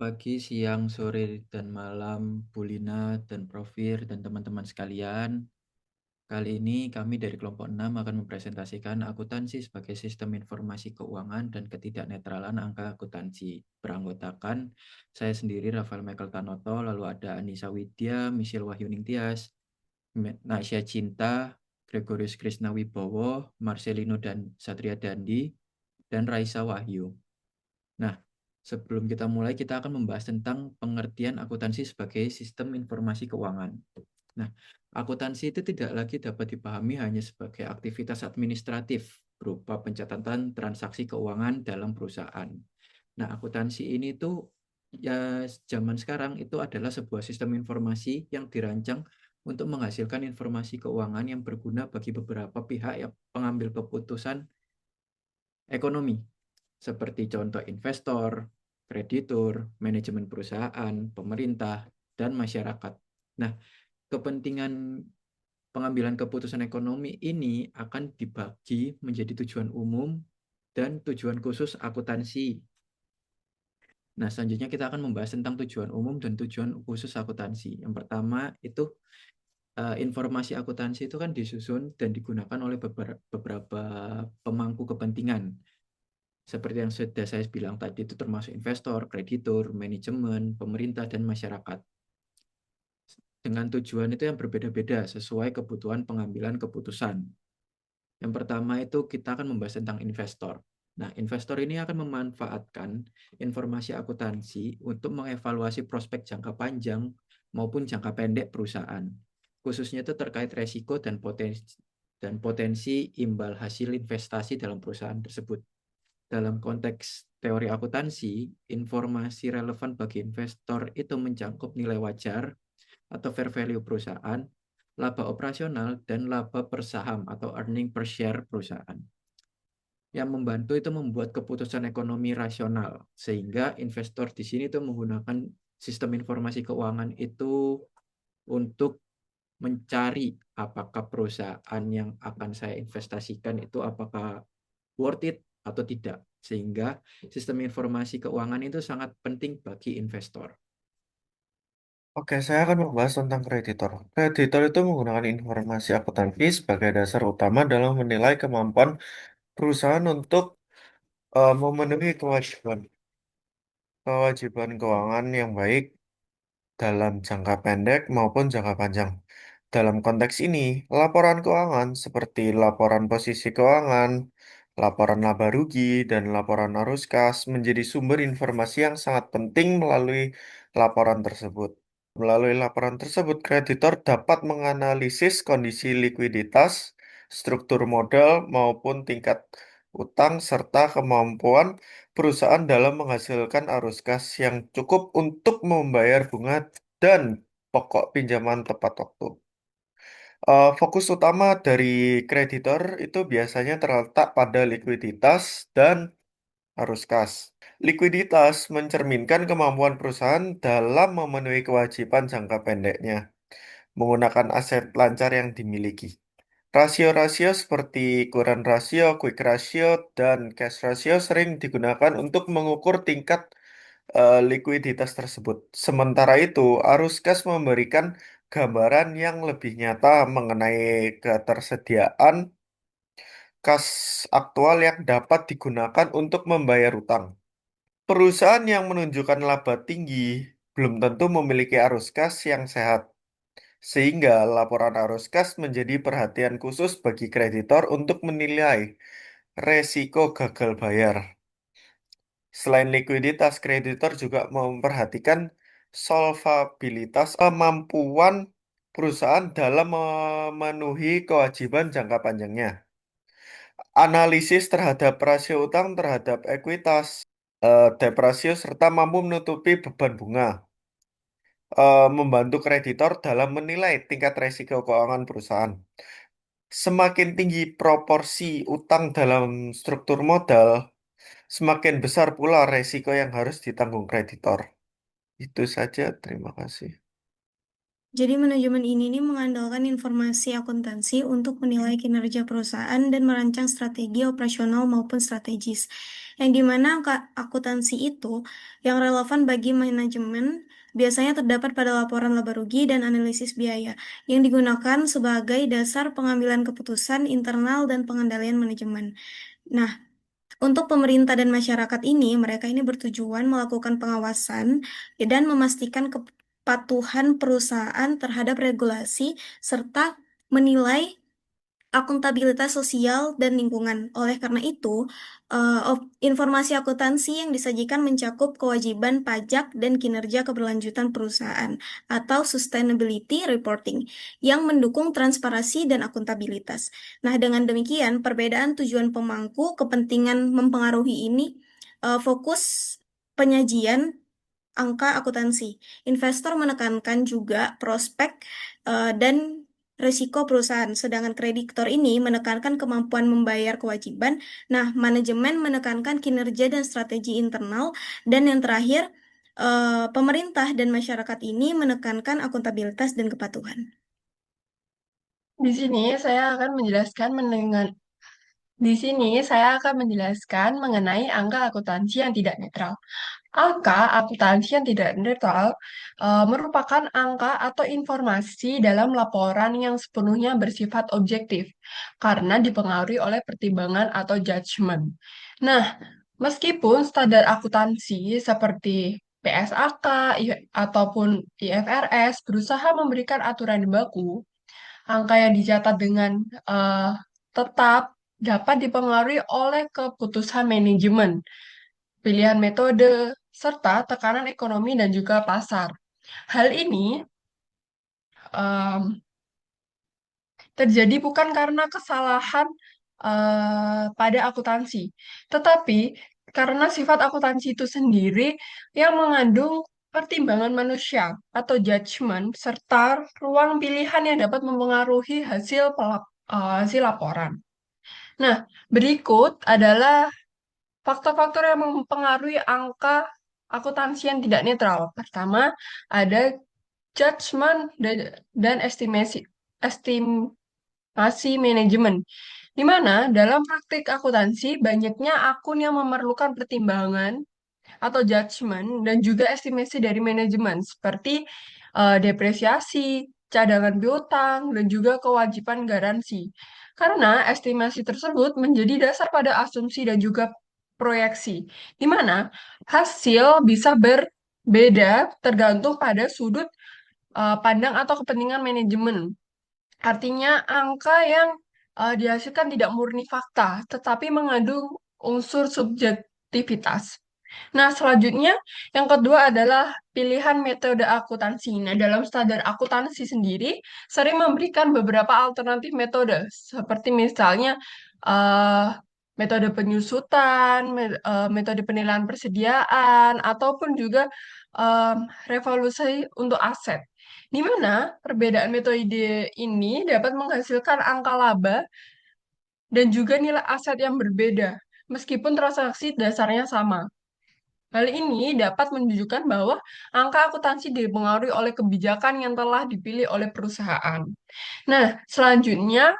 Pagi, siang, sore, dan malam, Bu Lina dan Profir dan teman-teman sekalian. Kali ini kami dari kelompok 6 akan mempresentasikan akuntansi sebagai sistem informasi keuangan dan ketidaknetralan angka akuntansi. Beranggotakan saya sendiri Rafael Michael Tanoto, lalu ada Anissa Widya, Michelle Wahyuning Tias, Nasya Cinta, Gregorius Krisna Wibowo, Marcelino dan Satria Dandi, dan Raisa Wahyu. Nah, sebelum kita mulai, kita akan membahas tentang pengertian akuntansi sebagai sistem informasi keuangan. Nah, akuntansi itu tidak lagi dapat dipahami hanya sebagai aktivitas administratif berupa pencatatan transaksi keuangan dalam perusahaan. Nah, akuntansi ini tuh ya zaman sekarang itu adalah sebuah sistem informasi yang dirancang untuk menghasilkan informasi keuangan yang berguna bagi beberapa pihak yang pengambil keputusan ekonomi, seperti contoh investor, kreditur, manajemen perusahaan, pemerintah, dan masyarakat. Nah, kepentingan pengambilan keputusan ekonomi ini akan dibagi menjadi tujuan umum dan tujuan khusus akuntansi. Nah, selanjutnya kita akan membahas tentang tujuan umum dan tujuan khusus akuntansi. Yang pertama itu informasi akuntansi itu kan disusun dan digunakan oleh beberapa pemangku kepentingan. Seperti yang sudah saya bilang tadi itu termasuk investor, kreditur, manajemen, pemerintah, dan masyarakat. Dengan tujuan itu yang berbeda-beda sesuai kebutuhan pengambilan keputusan. Yang pertama itu kita akan membahas tentang investor. Nah, investor ini akan memanfaatkan informasi akuntansi untuk mengevaluasi prospek jangka panjang maupun jangka pendek perusahaan. Khususnya itu terkait resiko dan potensi imbal hasil investasi dalam perusahaan tersebut. Dalam konteks teori akuntansi, informasi relevan bagi investor itu mencakup nilai wajar atau fair value perusahaan, laba operasional, dan laba per saham atau earning per share perusahaan. Yang membantu itu membuat keputusan ekonomi rasional, sehingga investor di sini itu menggunakan sistem informasi keuangan itu untuk mencari apakah perusahaan yang akan saya investasikan itu apakah worth it atau tidak. Sehingga sistem informasi keuangan itu sangat penting bagi investor. Oke, saya akan membahas tentang kreditor. Kreditor itu menggunakan informasi akuntansi sebagai dasar utama dalam menilai kemampuan perusahaan untuk memenuhi kewajiban keuangan yang baik dalam jangka pendek maupun jangka panjang. Dalam konteks ini, laporan keuangan seperti laporan posisi keuangan, laporan laba rugi, dan laporan arus kas menjadi sumber informasi yang sangat penting laporan tersebut. Melalui laporan tersebut, kreditor dapat menganalisis kondisi likuiditas, struktur modal, maupun tingkat utang serta kemampuan perusahaan dalam menghasilkan arus kas yang cukup untuk membayar bunga dan pokok pinjaman tepat waktu. Fokus utama dari kreditor itu biasanya terletak pada likuiditas dan arus kas. Likuiditas mencerminkan kemampuan perusahaan dalam memenuhi kewajiban jangka pendeknya menggunakan aset lancar yang dimiliki. Rasio-rasio seperti current ratio, quick ratio, dan cash ratio sering digunakan untuk mengukur tingkat likuiditas tersebut. Sementara itu, arus kas memberikan gambaran yang lebih nyata mengenai ketersediaan kas aktual yang dapat digunakan untuk membayar utang. Perusahaan yang menunjukkan laba tinggi belum tentu memiliki arus kas yang sehat, sehingga laporan arus kas menjadi perhatian khusus bagi kreditor untuk menilai resiko gagal bayar. Selain likuiditas, kreditor juga memperhatikan solvabilitas kemampuan perusahaan dalam memenuhi kewajiban jangka panjangnya. Analisis terhadap rasio utang terhadap ekuitas, debt ratio, serta mampu menutupi beban bunga, membantu kreditor dalam menilai tingkat resiko keuangan perusahaan. Semakin tinggi proporsi utang dalam struktur modal, semakin besar pula resiko yang harus ditanggung kreditor. Itu saja, terima kasih. Jadi manajemen ini nih mengandalkan informasi akuntansi untuk menilai kinerja perusahaan dan merancang strategi operasional maupun strategis. Yang dimana angka akuntansi itu yang relevan bagi manajemen biasanya terdapat pada laporan laba rugi dan analisis biaya yang digunakan sebagai dasar pengambilan keputusan internal dan pengendalian manajemen. Nah, untuk pemerintah dan masyarakat ini, mereka ini bertujuan melakukan pengawasan dan memastikan kepatuhan perusahaan terhadap regulasi serta menilai akuntabilitas sosial dan lingkungan. Oleh karena itu, informasi akuntansi yang disajikan mencakup kewajiban pajak dan kinerja keberlanjutan perusahaan atau sustainability reporting yang mendukung transparansi dan akuntabilitas. Nah, dengan demikian, perbedaan tujuan pemangku kepentingan mempengaruhi ini fokus penyajian angka akuntansi. Investor menekankan juga prospek dan risiko perusahaan, sedangkan kreditor ini menekankan kemampuan membayar kewajiban. Nah, manajemen menekankan kinerja dan strategi internal, dan yang terakhir, pemerintah dan masyarakat ini menekankan akuntabilitas dan kepatuhan. Di sini saya akan menjelaskan di sini saya akan menjelaskan mengenai angka akuntansi yang tidak netral. Angka akuntansi yang tidak netral merupakan angka atau informasi dalam laporan yang sepenuhnya bersifat objektif karena dipengaruhi oleh pertimbangan atau judgement. Nah, meskipun standar akuntansi seperti PSAK ataupun IFRS berusaha memberikan aturan baku, angka yang dicatat dengan eh, tetap dapat dipengaruhi oleh keputusan manajemen, pilihan metode, serta tekanan ekonomi dan juga pasar. Hal ini em, terjadi bukan karena kesalahan pada akuntansi, tetapi karena sifat akuntansi itu sendiri yang mengandung pertimbangan manusia atau judgement serta ruang pilihan yang dapat mempengaruhi hasil laporan. Nah, berikut adalah faktor-faktor yang mempengaruhi angka akuntansi yang tidak netral. Pertama, ada judgement dan estimasi manajemen, di mana dalam praktik akuntansi banyaknya akun yang memerlukan pertimbangan atau judgement dan juga estimasi dari manajemen seperti depresiasi, cadangan piutang, dan juga kewajiban garansi. Karena estimasi tersebut menjadi dasar pada asumsi dan juga proyeksi, di mana hasil bisa berbeda tergantung pada sudut pandang atau kepentingan manajemen. Artinya angka yang dihasilkan tidak murni fakta, tetapi mengandung unsur subjektivitas. Nah, selanjutnya yang kedua adalah pilihan metode akuntansi. Nah, dalam standar akuntansi sendiri sering memberikan beberapa alternatif metode, seperti misalnya eh, metode penyusutan, metode penilaian persediaan, ataupun juga em, revolusi untuk aset. Di mana perbedaan metode ini dapat menghasilkan angka laba dan juga nilai aset yang berbeda, meskipun transaksi dasarnya sama. Hal ini dapat menunjukkan bahwa angka akuntansi dipengaruhi oleh kebijakan yang telah dipilih oleh perusahaan. Nah, selanjutnya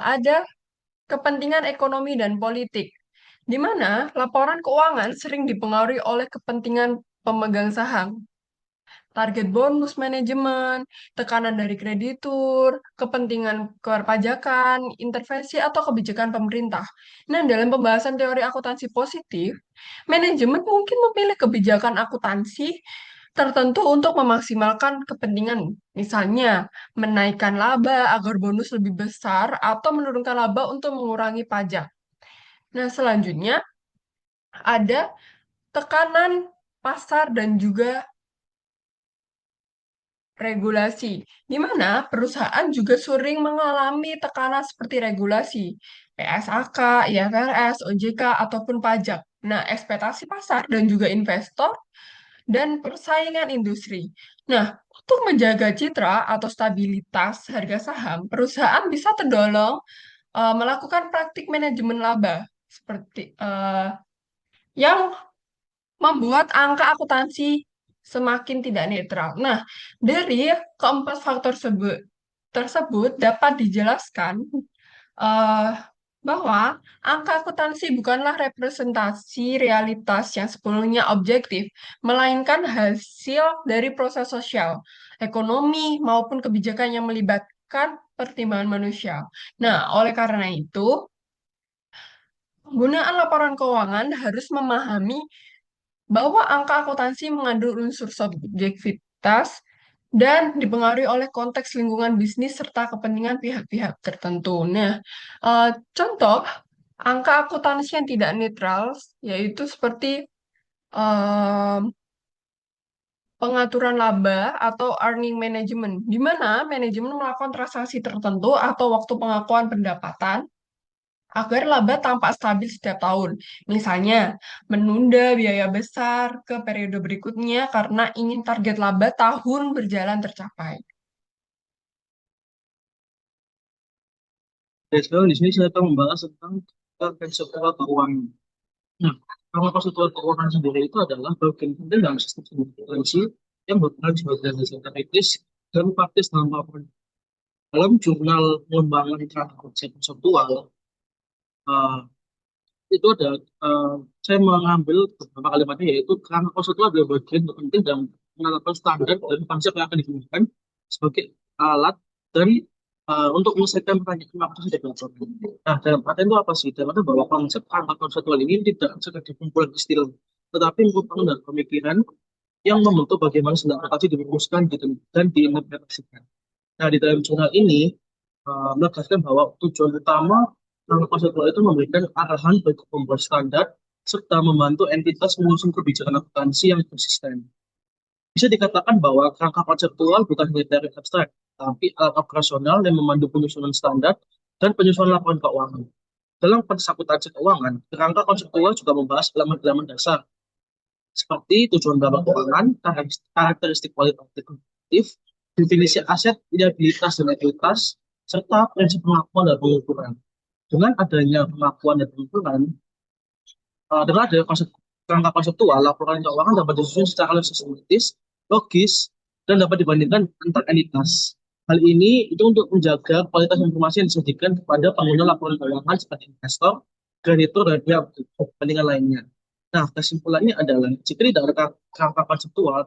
ada kepentingan ekonomi dan politik, di mana laporan keuangan sering dipengaruhi oleh kepentingan pemegang saham, target bonus manajemen, tekanan dari kreditur, kepentingan perpajakan, intervensi atau kebijakan pemerintah. Nah, dalam pembahasan teori akuntansi positif, manajemen mungkin memilih kebijakan akuntansi tertentu untuk memaksimalkan kepentingan, misalnya menaikkan laba agar bonus lebih besar atau menurunkan laba untuk mengurangi pajak. Nah, selanjutnya ada tekanan pasar dan juga regulasi, di mana perusahaan juga sering mengalami tekanan seperti regulasi, PSAK, IFRS, OJK, ataupun pajak. Nah, ekspektasi pasar dan juga investor dan persaingan industri. Nah, untuk menjaga citra atau stabilitas harga saham, perusahaan bisa terdolong melakukan praktik manajemen laba seperti yang membuat angka akuntansi semakin tidak netral. Nah, dari keempat faktor tersebut dapat dijelaskan eh, bahwa angka akuntansi bukanlah representasi realitas yang sepenuhnya objektif, melainkan hasil dari proses sosial, ekonomi, maupun kebijakan yang melibatkan pertimbangan manusia. Nah, oleh karena itu, penggunaan laporan keuangan harus memahami bahwa angka akuntansi mengandung unsur subjektivitas dan dipengaruhi oleh konteks lingkungan bisnis serta kepentingan pihak-pihak tertentu. Nah, contoh angka akuntansi yang tidak netral yaitu seperti eh, pengaturan laba atau earning management, di mana manajemen melakukan transaksi tertentu atau waktu pengakuan pendapatan agar laba tampak stabil setiap tahun. Misalnya, menunda biaya besar ke periode berikutnya karena ingin target laba tahun berjalan tercapai. Dan sekarang di sini saya akan membahas tentang konseptual keuangan. Nah, kalau konseptual keuangan sendiri itu adalah bagian penting dalam sistem akuntansi yang berperan sebagai dasar kritis dan praktis dalam laporan. Dalam jurnal pengembangan transaksi konseptual, eh, itu ada saya mengambil beberapa kalimatnya yaitu kerangka konseptual adalah bagian penting dalam menetapkan standar dan konsep yang akan digunakan sebagai alat dan untuk menyelesaikan pertanyaan maksud dari laporan. Nah, dalam artian itu apa sih? Dalam artian bahwa konsep kerangka konseptual ini tidak sekedar kumpulan istilah, tetapi merupakan dari pemikiran yang membentuk bagaimana standar akuntansi dirumuskan gitu, dan diimplementasikan. Nah, di dalam jurnal ini menegaskan bahwa tujuan utama kerangka konseptual itu memberikan arahan bagi pembuat standar serta membantu entitas mengusung kebijakan akuntansi yang konsisten. Bisa dikatakan bahwa kerangka konseptual bukan materi abstrak, tapi alat operasional yang memandu penyusunan standar dan penyusunan laporan keuangan. Dalam konteks akuntansi keuangan, kerangka konseptual juga membahas elemen-elemen dasar seperti tujuan bank keuangan, karakteristik kualitatif, definisi aset, liabilitas dan ekuitas, serta prinsip pengakuan dan pengukuran. Dengan adanya pengakuan dan pengukuran, dengan adanya kerangka konseptual, laporan keuangan dapat disusun secara sistematis, logis, dan dapat dibandingkan antar entitas. Hal ini itu untuk menjaga kualitas informasi yang disajikan kepada pengguna laporan keuangan seperti investor, kreditur, dan pihak kepentingan lainnya. Nah, kesimpulannya adalah jika tidak ada kerangka konseptual,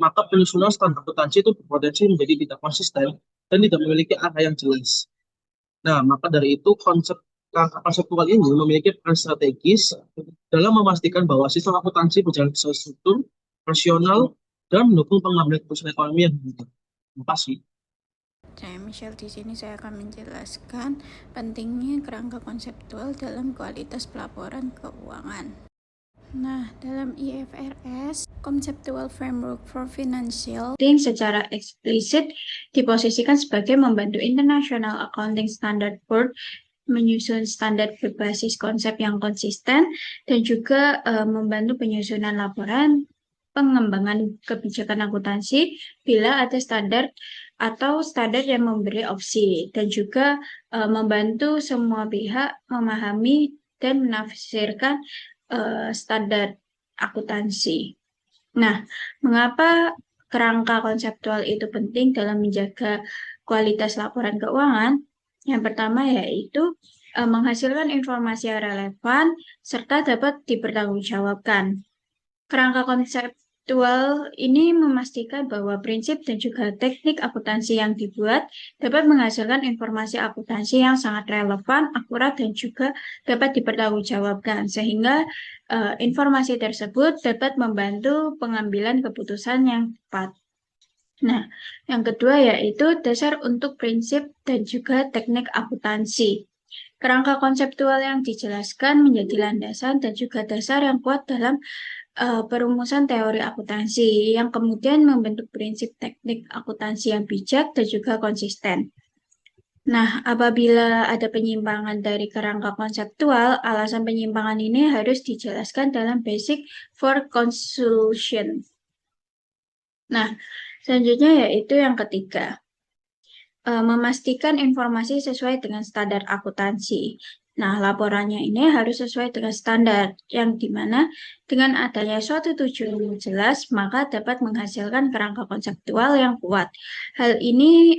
maka penyusunan standar akuntansi itu berpotensi menjadi tidak konsisten dan tidak memiliki arah yang jelas. Nah, maka dari itu kerangka konseptual ini memiliki peran strategis dalam memastikan bahwa sistem akuntansi berjalan sesuai struktur, rasional, dan mendukung pengambilan keputusan ekonomi yang benar. Terima kasih. Saya Michelle, di sini saya akan menjelaskan pentingnya kerangka konseptual dalam kualitas pelaporan keuangan. Nah, dalam IFRS, Conceptual Framework for Financial secara eksplisit diposisikan sebagai membantu International Accounting Standard Board menyusun standar berbasis konsep yang konsisten dan juga membantu penyusunan laporan pengembangan kebijakan akuntansi bila ada standar atau standar yang memberi opsi dan juga membantu semua pihak memahami dan menafsirkan standar akuntansi. Nah, mengapa kerangka konseptual itu penting dalam menjaga kualitas laporan keuangan? Yang pertama yaitu menghasilkan informasi yang relevan serta dapat dipertanggungjawabkan. Kerangka konseptual ini memastikan bahwa prinsip dan juga teknik akuntansi yang dibuat dapat menghasilkan informasi akuntansi yang sangat relevan, akurat, dan juga dapat dipertanggungjawabkan, sehingga informasi tersebut dapat membantu pengambilan keputusan yang tepat. Nah, yang kedua yaitu dasar untuk prinsip dan juga teknik akuntansi. Kerangka konseptual yang dijelaskan menjadi landasan dan juga dasar yang kuat dalam perumusan teori akuntansi yang kemudian membentuk prinsip teknik akuntansi yang bijak dan juga konsisten. Nah, apabila ada penyimpangan dari kerangka konseptual, alasan penyimpangan ini harus dijelaskan dalam Basic for Conclusion. Nah, selanjutnya yaitu yang ketiga, memastikan informasi sesuai dengan standar akuntansi. Nah, laporannya ini harus sesuai dengan standar, yang dimana dengan adanya suatu tujuan yang jelas, maka dapat menghasilkan kerangka konseptual yang kuat. Hal ini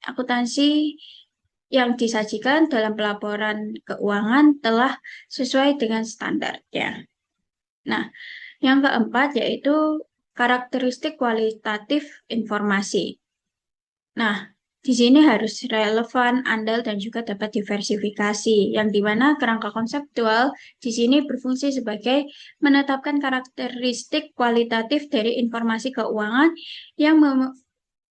akuntansi yang disajikan dalam pelaporan keuangan telah sesuai dengan standarnya. Nah, yang keempat yaitu karakteristik kualitatif informasi. Nah, di sini harus relevan, andal, dan juga dapat diversifikasi, yang dimana kerangka konseptual di sini berfungsi sebagai menetapkan karakteristik kualitatif dari informasi keuangan yang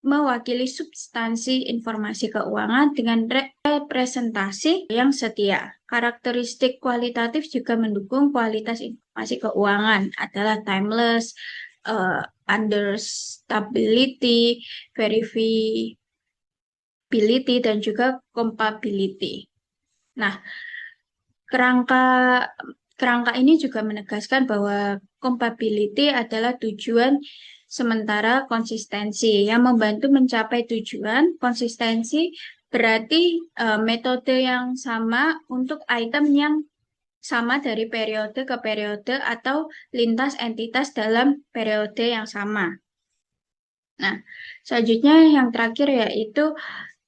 mewakili substansi informasi keuangan dengan representasi yang setia. Karakteristik kualitatif juga mendukung kualitas informasi keuangan adalah timeless, understability, verifiability, dan juga compatibility. Nah, kerangka kerangka ini juga menegaskan bahwa compatibility adalah tujuan sementara konsistensi yang membantu mencapai tujuan. Konsistensi berarti metode yang sama untuk item yang sama dari periode ke periode atau lintas entitas dalam periode yang sama. Nah, selanjutnya yang terakhir yaitu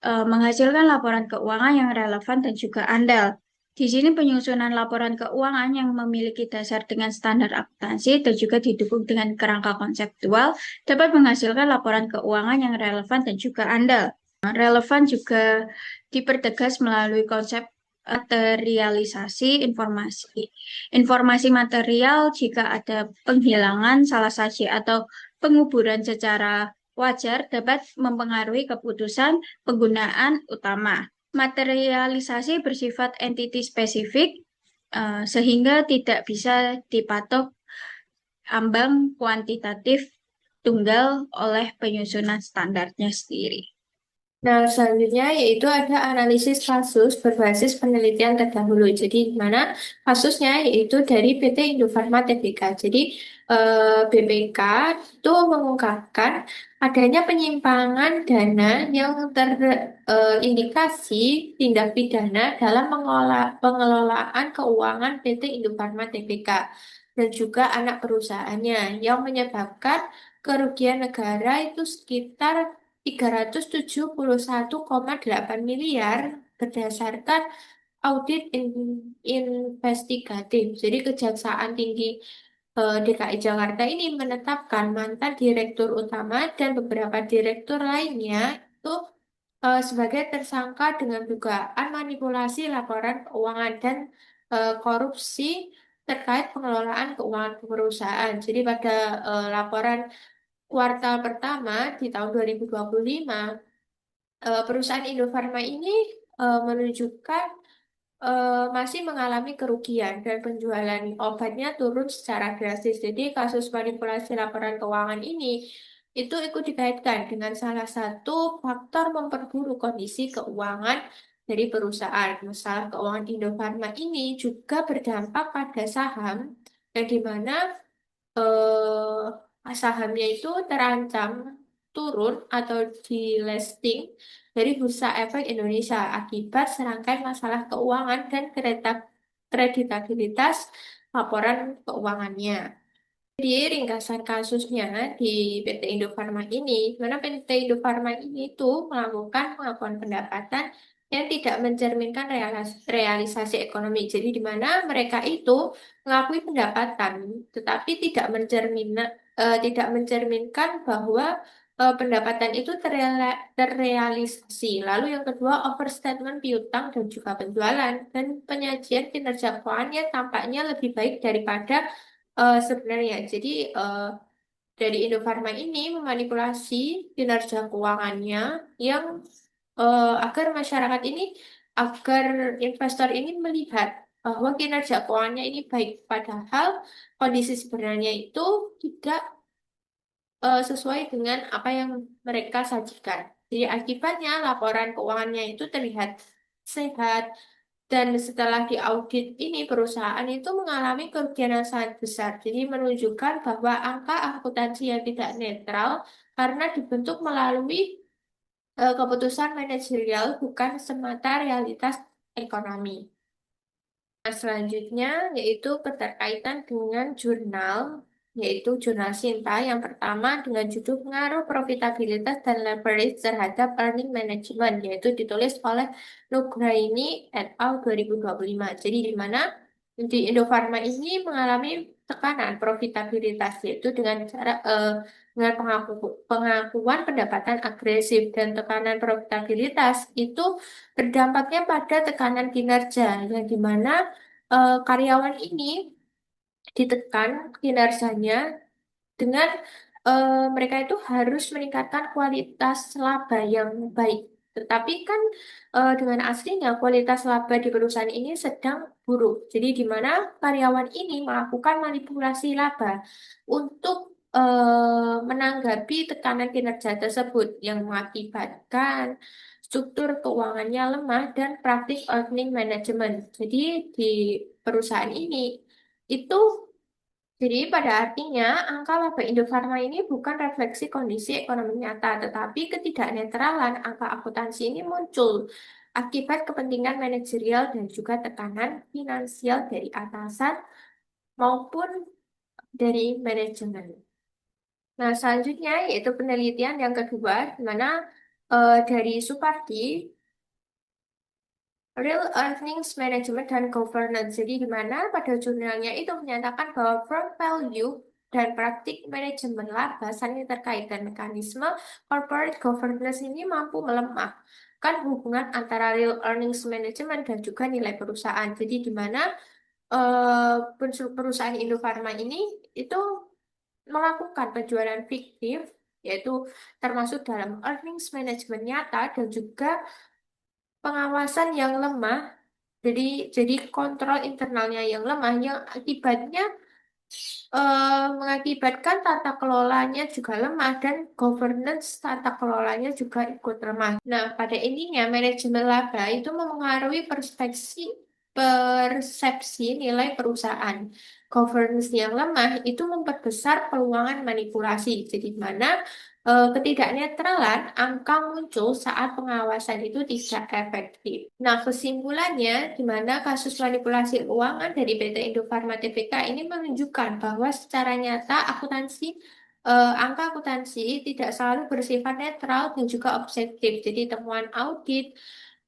menghasilkan laporan keuangan yang relevan dan juga andal. Di sini penyusunan laporan keuangan yang memiliki dasar dengan standar akuntansi dan juga didukung dengan kerangka konseptual dapat menghasilkan laporan keuangan yang relevan dan juga andal. Relevan juga dipertegas melalui konsep materialisasi informasi. Informasi material jika ada penghilangan salah saji atau penguburan secara wajar dapat mempengaruhi keputusan penggunaan utama. Materialisasi bersifat entity spesifik sehingga tidak bisa dipatok ambang kuantitatif tunggal oleh penyusunan standarnya sendiri. Nah, selanjutnya yaitu ada analisis kasus berbasis penelitian terdahulu. Jadi, di mana kasusnya yaitu dari PT Indofarma Tbk. Jadi, BPK itu mengungkapkan adanya penyimpangan dana yang terindikasi tindak pidana dalam pengelolaan keuangan PT Indofarma Tbk dan juga anak perusahaannya yang menyebabkan kerugian negara itu sekitar 371,8 miliar berdasarkan audit investigatif. Jadi Kejaksaan Tinggi DKI Jakarta ini menetapkan mantan direktur utama dan beberapa direktur lainnya itu sebagai tersangka dengan dugaan manipulasi laporan keuangan dan korupsi terkait pengelolaan keuangan perusahaan. Jadi pada laporan kuartal pertama di tahun 2025, perusahaan Indofarma ini menunjukkan masih mengalami kerugian dan penjualan obatnya turun secara drastis. Jadi kasus manipulasi laporan keuangan ini itu ikut dikaitkan dengan salah satu faktor memperburuk kondisi keuangan dari perusahaan. Masalah keuangan Indofarma ini juga berdampak pada saham yang dimana sahamnya itu terancam turun atau delisting dari Bursa Efek Indonesia akibat serangkaian masalah keuangan dan kreditabilitas laporan keuangannya. Jadi ringkasan kasusnya di PT Indofarma ini, mana PT Indofarma ini itu melakukan pengakuan pendapatan yang tidak mencerminkan realisasi ekonomi. Jadi di mana mereka itu mengakui pendapatan, tetapi tidak mencerminkan bahwa pendapatan itu terrealisasi. Lalu yang kedua, overstatement piutang dan juga penjualan dan penyajian kinerja keuangannya tampaknya lebih baik daripada sebenarnya. Jadi dari Indofarma ini memanipulasi kinerja keuangannya yang agar masyarakat ini, agar investor ini melihat bahwa kinerja keuangannya ini baik, padahal kondisi sebenarnya itu tidak sesuai dengan apa yang mereka sajikan. Jadi akibatnya laporan keuangannya itu terlihat sehat dan setelah diaudit ini perusahaan itu mengalami kerugian yang sangat besar. Jadi menunjukkan bahwa angka akuntansi yang tidak netral karena dibentuk melalui keputusan manajerial bukan semata realitas ekonomi. Nah, selanjutnya yaitu keterkaitan dengan jurnal, yaitu jurnal Sinta yang pertama dengan judul Pengaruh Profitabilitas dan Leverage terhadap Earning Management, yaitu ditulis oleh Nugraini et al. 2025. Jadi di mana di Indofarma ini mengalami tekanan profitabilitas, yaitu dengan pengakuan pendapatan agresif, dan tekanan profitabilitas itu berdampaknya pada tekanan kinerja, yang dimana karyawan ini ditekan kinerjanya dengan mereka itu harus meningkatkan kualitas laba yang baik. Tetapi kan dengan aslinya kualitas laba di perusahaan ini sedang buruk. Jadi di mana karyawan ini melakukan manipulasi laba untuk menanggapi tekanan kinerja tersebut yang mengakibatkan struktur keuangannya lemah dan praktik earning management. Jadi di perusahaan ini itu jadi pada artinya, angka laba Indofarma ini bukan refleksi kondisi ekonomi nyata, tetapi ketidaknetralan angka akuntansi ini muncul akibat kepentingan manajerial dan juga tekanan finansial dari atasan maupun dari manajemen. Nah, selanjutnya yaitu penelitian yang kedua, di mana dari Supardi, Real Earnings Management dan Governance. Jadi di mana pada jurnalnya itu menyatakan bahwa firm value dan praktik manajemen laba saling terkait, dan mekanisme corporate governance ini mampu melemahkan hubungan antara real earnings management dan juga nilai perusahaan. Jadi di mana perusahaan Indofarma ini itu melakukan penjualan fiktif, yaitu termasuk dalam earnings management nyata dan juga pengawasan yang lemah, jadi kontrol internalnya yang lemah, yang akibatnya mengakibatkan tata kelolanya juga lemah dan governance tata kelolanya juga ikut lemah. Nah, pada intinya manajemen laba itu memengaruhi persepsi nilai perusahaan. Governance yang lemah itu memperbesar peluang manipulasi. Jadi di mana ketidaknetralan angka muncul saat pengawasan itu tidak efektif. Nah, kesimpulannya, di mana kasus manipulasi keuangan dari PT Indofarma Tbk ini menunjukkan bahwa secara nyata angka akuntansi tidak selalu bersifat netral dan juga objektif. Jadi temuan audit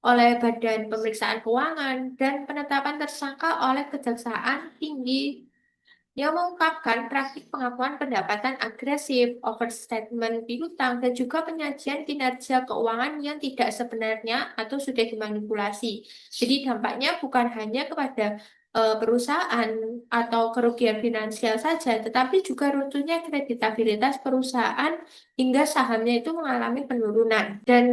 oleh Badan Pemeriksaan Keuangan dan penetapan tersangka oleh Kejaksaan Tinggi yang mengungkapkan praktik pengakuan pendapatan agresif, overstatement piutang, dan juga penyajian kinerja keuangan yang tidak sebenarnya atau sudah dimanipulasi. Jadi dampaknya bukan hanya kepada perusahaan atau kerugian finansial saja, tetapi juga runtuhnya kreditabilitas perusahaan hingga sahamnya itu mengalami penurunan. Dan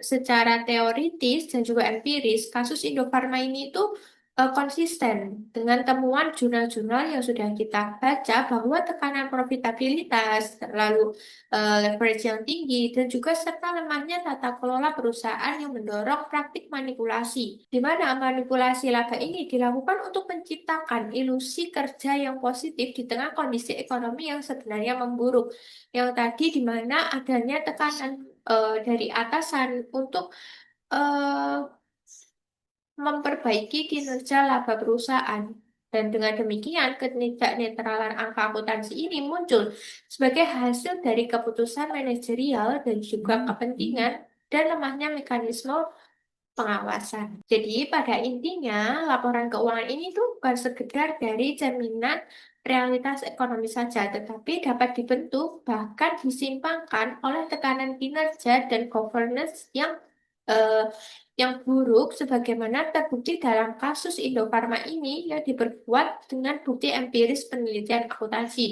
secara teoritis dan juga empiris, kasus Indofarma ini itu konsisten dengan temuan jurnal-jurnal yang sudah kita baca, bahwa tekanan profitabilitas, lalu leverage yang tinggi, dan juga serta lemahnya tata kelola perusahaan yang mendorong praktik manipulasi, di mana manipulasi laba ini dilakukan untuk menciptakan ilusi kerja yang positif di tengah kondisi ekonomi yang sebenarnya memburuk. Yang tadi di mana adanya tekanan dari atasan untuk eh, memperbaiki kinerja laba perusahaan. Dan dengan demikian, ketidaknetralan angka akuntansi ini muncul sebagai hasil dari keputusan manajerial dan juga kepentingan dan lemahnya mekanisme pengawasan. Jadi pada intinya, laporan keuangan ini tuh bukan sekedar dari cerminan realitas ekonomi saja, tetapi dapat dibentuk bahkan disimpangkan oleh tekanan kinerja dan governance eh, yang buruk, sebagaimana terbukti dalam kasus Indofarma ini yang diperkuat dengan bukti empiris penelitian akuntansi.